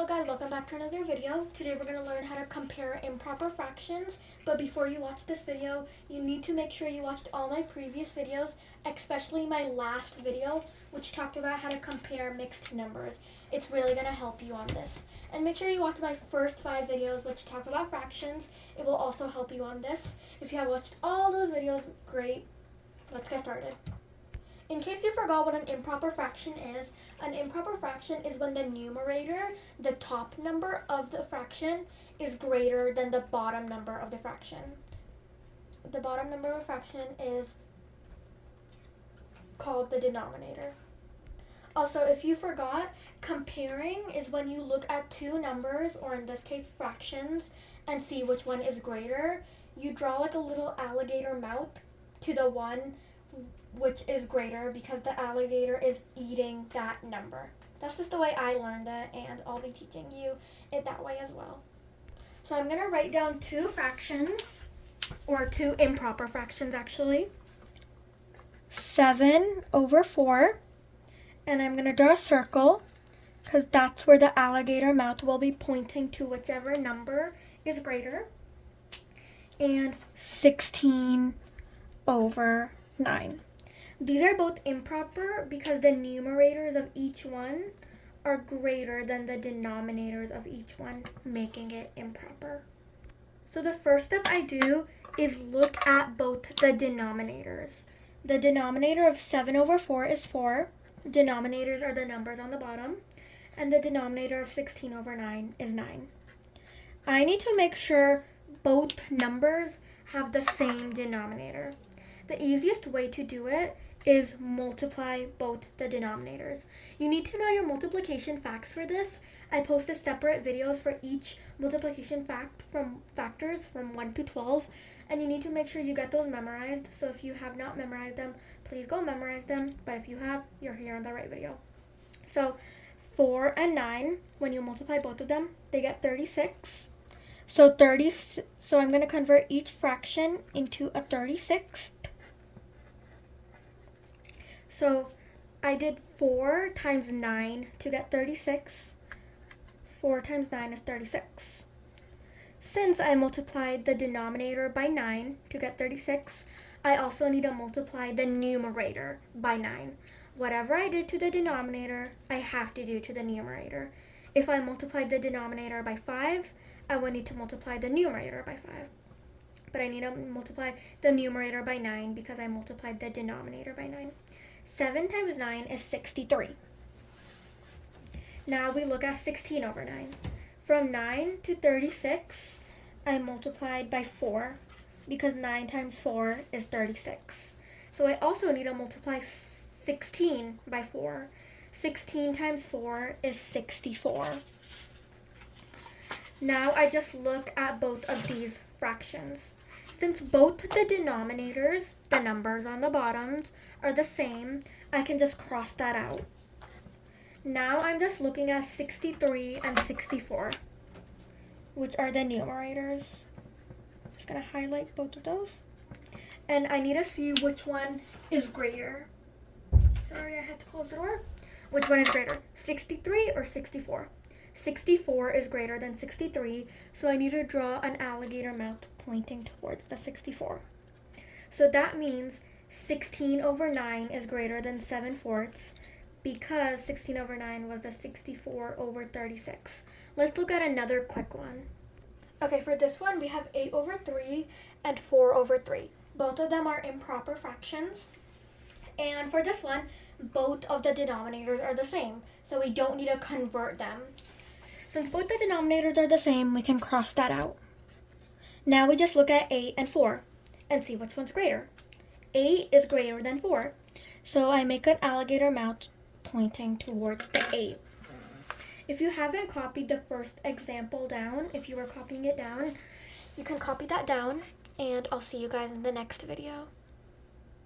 Hello guys, welcome back to another video. Today we're going to learn how to compare improper fractions, but before you watch this video, you need to make sure you watched all my previous videos, especially my last video, which talked about how to compare mixed numbers. It's really going to help you on this. And make sure you watch my first 5 videos, which talk about fractions. It will also help you on this. If you have watched all those videos, great. Let's get started. In case you forgot what an improper fraction is when the numerator, the top number of the fraction, is greater than the bottom number of the fraction. The bottom number of a fraction is called the denominator. Also, if you forgot, comparing is when you look at two numbers, or in this case fractions, and see which one is greater. You draw like a little alligator mouth to the one which is greater because the alligator is eating that number. That's just the way I learned it, and I'll be teaching you it that way as well. So I'm going to write down two fractions, or two improper fractions actually. 7/4, and I'm going to draw a circle because that's where the alligator mouth will be pointing to whichever number is greater. And 16/9. These are both improper because the numerators of each one are greater than the denominators of each one, making it improper. So the first step I do is look at both the denominators. The denominator of 7/4 is 4. Denominators are the numbers on the bottom. And the denominator of 16/9 is 9. I need to make sure both numbers have the same denominator. The easiest way to do it is multiply both the denominators. You need to know your multiplication facts for this. I posted separate videos for each multiplication factors from 1 to 12, and you need to make sure you get those memorized. So if you have not memorized them, please go memorize them, but if you have, you're here on the right video. So 4 and 9, when you multiply both of them, they get 36. So I'm going to convert each fraction into a 36th. So I did 4 times 9 to get 36. 4 times 9 is 36. Since I multiplied the denominator by 9 to get 36, I also need to multiply the numerator by 9. Whatever I did to the denominator, I have to do to the numerator. If I multiplied the denominator by 5, I would need to multiply the numerator by 5. But I need to multiply the numerator by 9 because I multiplied the denominator by 9. 7 times 9 is 63. Now we look at 16/9. From 9 to 36, I multiplied by 4 because 9 times 4 is 36. So I also need to multiply 16 by 4. 16 times 4 is 64. Now I just look at both of these fractions. Since both the denominators, the numbers on the bottoms, are the same, I can just cross that out. Now I'm just looking at 63 and 64, which are the numerators. I'm just going to highlight both of those. And I need to see which one is greater. Sorry, I had to close the door. Which one is greater, 63 or 64? 64 is greater than 63, so I need to draw an alligator mouth pointing towards the 64. So that means 16/9 is greater than 7/4 because 16/9 was the 64/36. Let's look at another quick one. Okay, for this one we have 8/3 and 4/3. Both of them are improper fractions. And for this one, both of the denominators are the same, so we don't need to convert them. Since both the denominators are the same, we can cross that out. Now we just look at 8 and 4 and see which one's greater. 8 is greater than 4, so I make an alligator mouth pointing towards the 8. If you haven't copied the first example down, if you were copying it down, you can copy that down, and I'll see you guys in the next video.